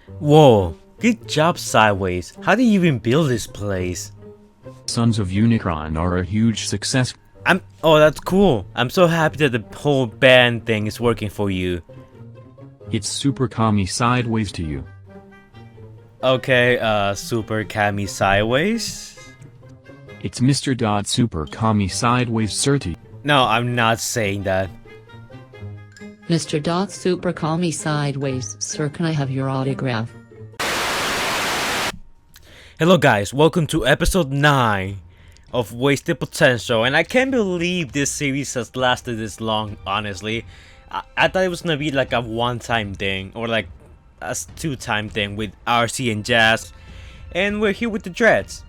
Whoa, good job Sideways. How did you even build this place? Sons of Unicron are a huge success. Oh, that's cool. I'm so happy that the whole band thing is working for you. It's super commie sideways to you. Okay, Super Kami Sideways? It's Mr. Super commie sideways Certi. No, I'm not saying that. Mr. Super call me sideways, sir. Can I have your autograph? Hello guys, welcome to episode 9 of Wasted Potential, and I can't believe this series has lasted this long, honestly. I thought it was gonna be like a one-time thing, or like a two-time thing with RC and Jazz, and we're here with the Dreads.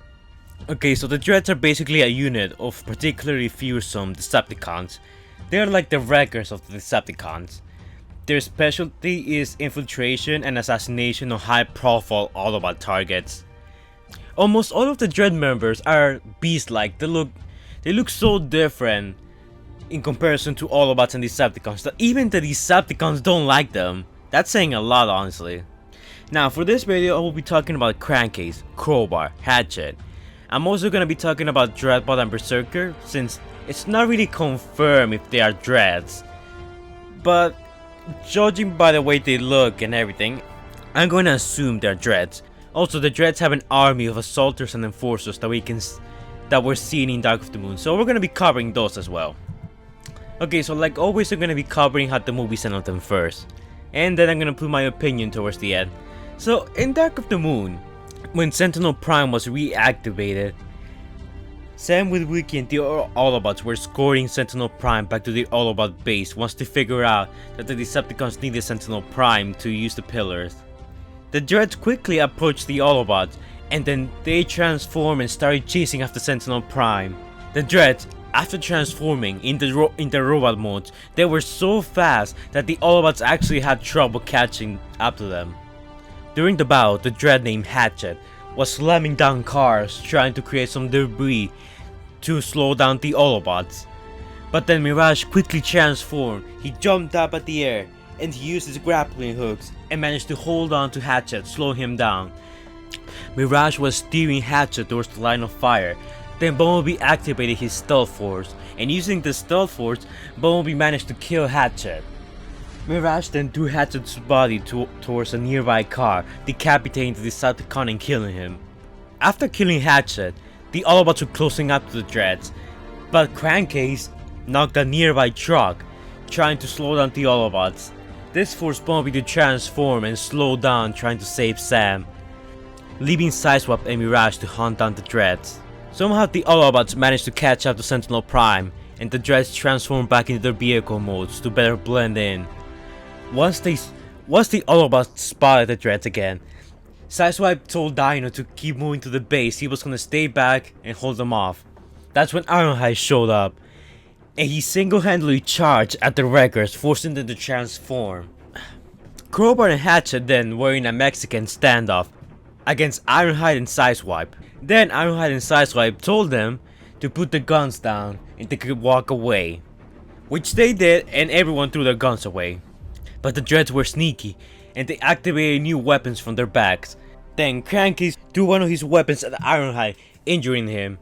Okay, so the Dreads are basically a unit of particularly fearsome Decepticons. They're like the wreckers of the Decepticons. Their specialty is infiltration and assassination of high-profile Autobot targets. Almost all of the Dread members are beast-like. They look so different in comparison to Autobots and Decepticons that even the Decepticons don't like them. That's saying a lot, honestly. Now, for this video, I will be talking about Crankcase, Crowbar, Hatchet. I'm also going to be talking about Dreadbot and Berserker, since it's not really confirmed if they are Dreads. But judging by the way they look and everything, I'm going to assume they're Dreads. Also, the Dreads have an army of assaulters and enforcers that we're seeing in Dark of the Moon, so we're going to be covering those as well. Okay, so like always, I'm going to be covering how the movie sent them first, and then I'm going to put my opinion towards the end. So, in Dark of the Moon, when Sentinel Prime was reactivated, Sam, Witwicky, and the Autobots were escorting Sentinel Prime back to the Autobot base once they figured out that the Decepticons needed Sentinel Prime to use the pillars. The Dreads quickly approached the Autobots, and then they transformed and started chasing after Sentinel Prime. The Dreads, after transforming in the robot modes, they were so fast that the Autobots actually had trouble catching up to them. During the battle, the Dread named Hatchet was slamming down cars trying to create some debris to slow down the Autobots. But then Mirage quickly transformed. He jumped up at the air and he used his grappling hooks and managed to hold on to Hatchet, slowing him down. Mirage was steering Hatchet towards the line of fire. Then Bumblebee activated his Stealth Force, and using the Stealth Force, Bumblebee managed to kill Hatchet. Mirage then threw Hatchet's body towards a nearby car, decapitating the Decepticon and killing him. After killing Hatchet, the Autobots were closing up to the Dreads, but Crankcase knocked a nearby truck, trying to slow down the Autobots. This forced Bumblebee to transform and slow down, trying to save Sam, leaving Sideswipe and Mirage to hunt down the Dreads. Somehow the Autobots managed to catch up to Sentinel Prime, and the Dreads transformed back into their vehicle modes to better blend in. Once the Autobots spotted the Dreads again, Sideswipe told Dino to keep moving to the base. He was gonna stay back and hold them off. That's when Ironhide showed up, and he single-handedly charged at the wreckers, forcing them to transform. Crowbar and Hatchet then were in a Mexican standoff against Ironhide and Sideswipe. Then Ironhide and Sideswipe told them to put the guns down and they could walk away, which they did, and everyone threw their guns away. But the Dreads were sneaky, and they activated new weapons from their bags. Then Crankcase threw one of his weapons at Ironhide, injuring him.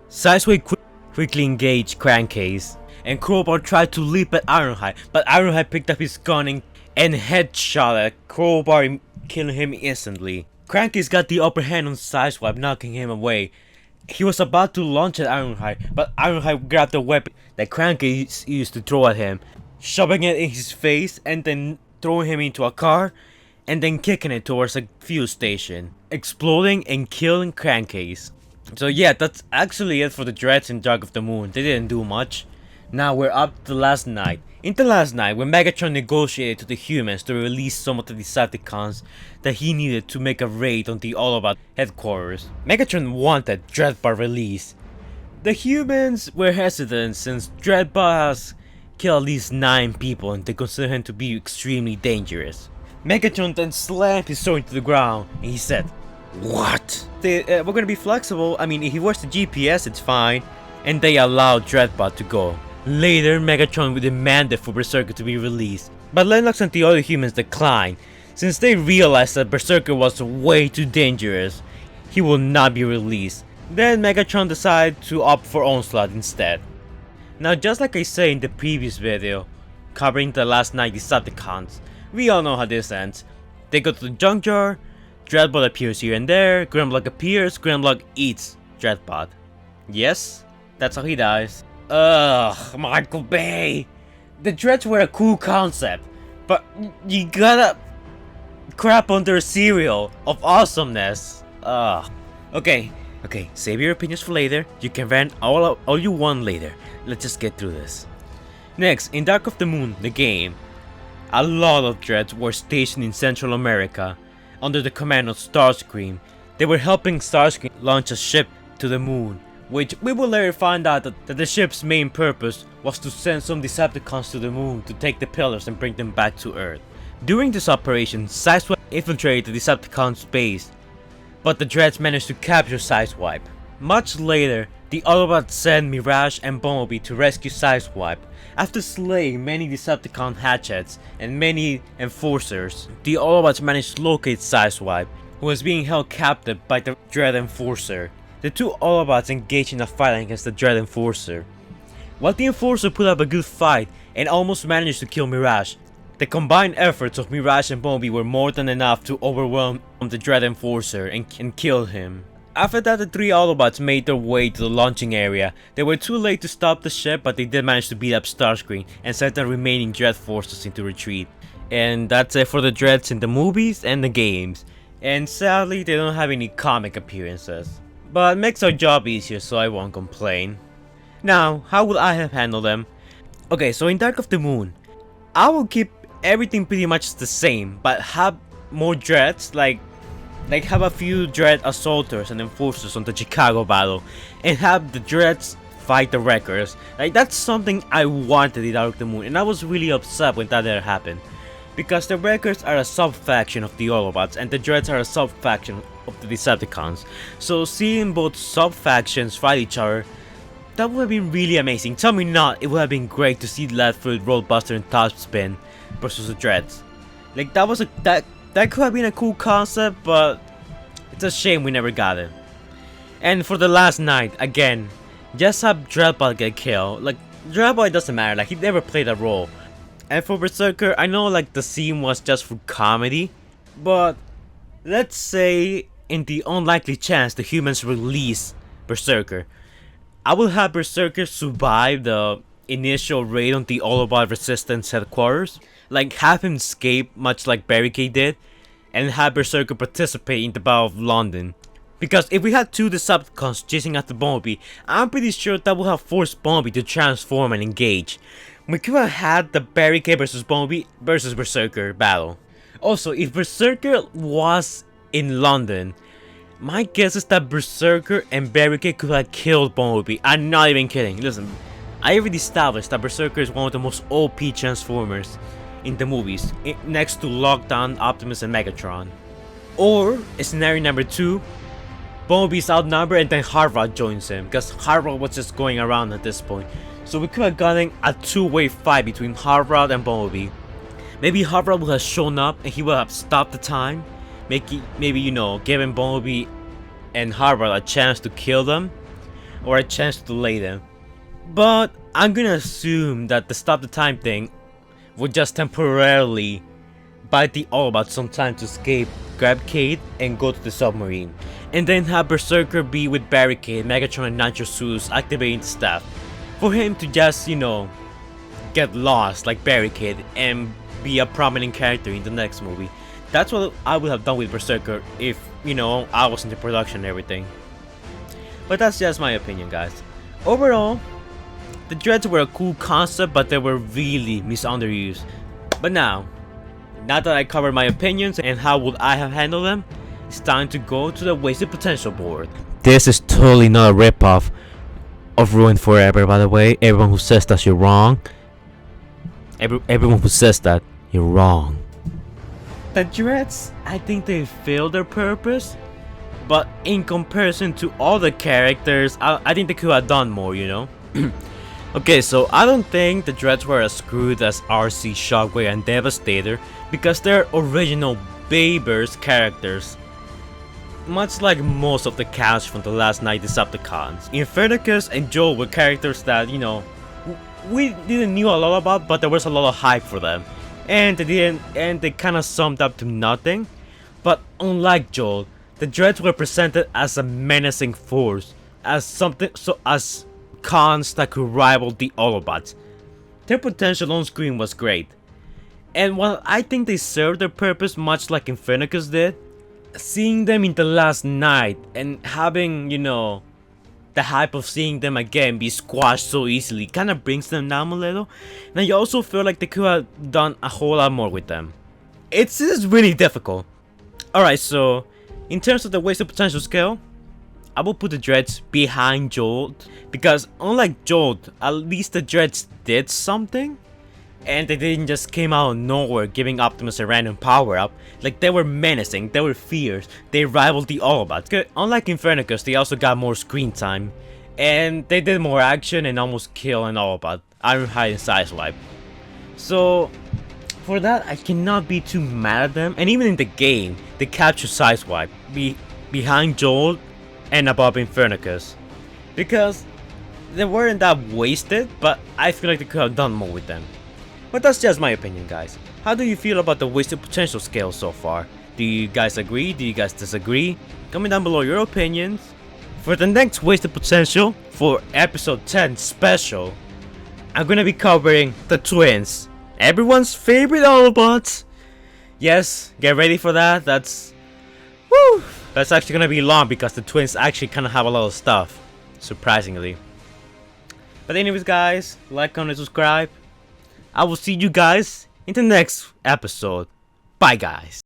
Sideswipe quickly engaged Crankcase, and Crowbar tried to leap at Ironhide, but Ironhide picked up his gun and headshot at Crowbar, killing him instantly. Crankcase got the upper hand on Sideswipe, knocking him away. He was about to launch at Ironhide, but Ironhide grabbed the weapon that Crankcase used to throw at him, shoving it in his face and then throwing him into a car and then kicking it towards a fuel station, exploding and killing Crankcase. So yeah, that's actually it for the Dreads in Dark of the Moon. They didn't do much. Now we're up to the last night. In the last night, when Megatron negotiated to the humans to release some of the Decepticons that he needed to make a raid on the Autobot headquarters, Megatron wanted Dreadbot released. The humans were hesitant since Dreadbot has killed at least 9 people and they consider him to be extremely dangerous. Megatron then slammed his sword into the ground and he said, "What? We're gonna be flexible. I mean, if he works the GPS, it's fine." And they allowed Dreadbot to go. Later, Megatron demanded for Berserker to be released, but Lennox and the other humans declined, Since they realized that Berserker was way too dangerous, he will not be released. Then Megatron decided to opt for Onslaught instead. Now, just like I said in the previous video, covering the last 9 Decepticons, we all know how this ends. They go to the junk jar, Dreadbot appears here and there, Grimlock appears, Grimlock eats Dreadbot. Yes, that's how he dies. Ugh, Michael Bay! The Dreads were a cool concept, but you gotta crap on their cereal of awesomeness. Ugh. Okay, save your opinions for later. You can rant all you want later. Let's just get through this. Next, in Dark of the Moon, the game, a lot of Dreads were stationed in Central America under the command of Starscream. They were helping Starscream launch a ship to the moon, which we will later find out that the ship's main purpose was to send some Decepticons to the moon to take the pillars and bring them back to Earth. During this operation, Sideswipe infiltrated the Decepticons' base, but the Dreads managed to capture Sideswipe. Much later, the Autobots sent Mirage and Bumblebee to rescue Sideswipe. After slaying many Decepticon hatchets and many Enforcers, the Autobots managed to locate Sideswipe, who was being held captive by the Dread Enforcer. The two Autobots engaged in a fight against the Dread Enforcer. While the Enforcer put up a good fight and almost managed to kill Mirage, the combined efforts of Mirage and Bumblebee were more than enough to overwhelm the Dread Enforcer and kill him. After that, the three Autobots made their way to the launching area. They were too late to stop the ship, but they did manage to beat up Starscream and sent the remaining Dread forces into retreat. And that's it for the Dreads in the movies and the games. And sadly, they don't have any comic appearances. But it makes our job easier, so I won't complain. Now, how would I have handled them? Okay, so in Dark of the Moon, I will keep everything pretty much the same, but have more Dreads, like have a few Dread Assaulters and Enforcers on the Chicago battle, and have the Dreads fight the Wreckers. Like, that's something I wanted in Dark of the Moon, and I was really upset when that didn't happen. Because the Wreckers are a sub-faction of the Autobots, and the Dreads are a sub-faction of the Decepticons. So seeing both sub-factions fight each other, that would have been really amazing. Tell me not, it would have been great to see Leadfoot, Roadbuster, and Topspin versus the Dreads. Like, that could have been a cool concept, but it's a shame we never got it. And for the last night, again, just have Dreadbot get killed. Like, Dreadbot doesn't matter, like, he never played a role. And for Berserker, I know like the scene was just for comedy, but let's say in the unlikely chance the humans release Berserker, I will have Berserker survive the initial raid on the Autobot Resistance headquarters, like have him escape much like Barricade did, and have Berserker participate in the Battle of London. Because if we had two Decepticons chasing after Bumblebee, I'm pretty sure that would have forced Bumblebee to transform and engage. We could have had the Barricade versus Bumblebee versus Berserker battle. Also, if Berserker was in London, my guess is that Berserker and Barricade could have killed Bumblebee. I'm not even kidding. Listen, I already established that Berserker is one of the most OP Transformers in the movies, next to Lockdown, Optimus, and Megatron. Or, scenario number 2, Bumblebee's outnumbered and then Hot Rod joins him, because Hot Rod was just going around at this point. So we could have gotten a two-way fight between Hot Rod and Bumblebee. Maybe Hot Rod would have shown up and he would have stopped the time. Maybe you know, giving Bumblebee and Hot Rod a chance to kill them, or a chance to delay them. But I'm gonna assume that the stop the time thing would just temporarily buy the Autobots some time to escape, grab Cade, and go to the submarine. And then have Berserker be with Barricade, Megatron, and Nitro Suits activating the staff. For him to just, you know, get lost like Barricade and be a prominent character in the next movie. That's what I would have done with Berserker if, you know, I was in the production and everything. But that's just my opinion, guys. Overall, the Dreads were a cool concept, but they were really misunderused. But now that I covered my opinions and how would I have handled them, it's time to go to the Wasted Potential board. This is totally not a ripoff of Ruined Forever, by the way. Everyone who says that, you're wrong. Everyone who says that, you're wrong. The Dreads, I think they failed their purpose, but in comparison to all the characters, I think they could have done more, you know? Okay, so I don't think the Dreads were as screwed as RC, Shockwave, and Devastator because they're original Bayverse characters. Much like most of the cast from the last 9 Decepticons. Infernicus and Joel were characters that, you know, we didn't knew a lot about, but there was a lot of hype for them. And they kinda summed up to nothing. But unlike Joel, the Dreads were presented as a menacing force, as cons that could rival the Autobots. Their potential on screen was great. And while I think they served their purpose much like Infernicus did, seeing them in the last night and having, you know, the hype of seeing them again be squashed so easily kind of brings them down a little. And I also feel like they could have done a whole lot more with them. It's just really difficult. Alright, so in terms of the wasted potential scale, I will put the Dreads behind Jolt because unlike Jolt, at least the Dreads did something. And they didn't just came out of nowhere giving Optimus a random power up. Like, they were menacing, they were fierce, they rivaled the Autobots. Unlike Infernicus, they also got more screen time. And they did more action and almost kill an Autobot, Ironhide and Sideswipe. So, for that, I cannot be too mad at them. And even in the game, they captured Sideswipe behind Joel and above Infernicus. Because they weren't that wasted, but I feel like they could have done more with them. But that's just my opinion, guys. How do you feel about the wasted potential scale so far? Do you guys agree? Do you guys disagree? Comment down below your opinions. For the next wasted potential, for episode 10 special, I'm gonna be covering the twins. Everyone's favorite Autobots. Yes, get ready for that. That's actually gonna be long because the twins actually kinda have a lot of stuff. Surprisingly. But anyways, guys, like, comment, subscribe. I will see you guys in the next episode. Bye, guys.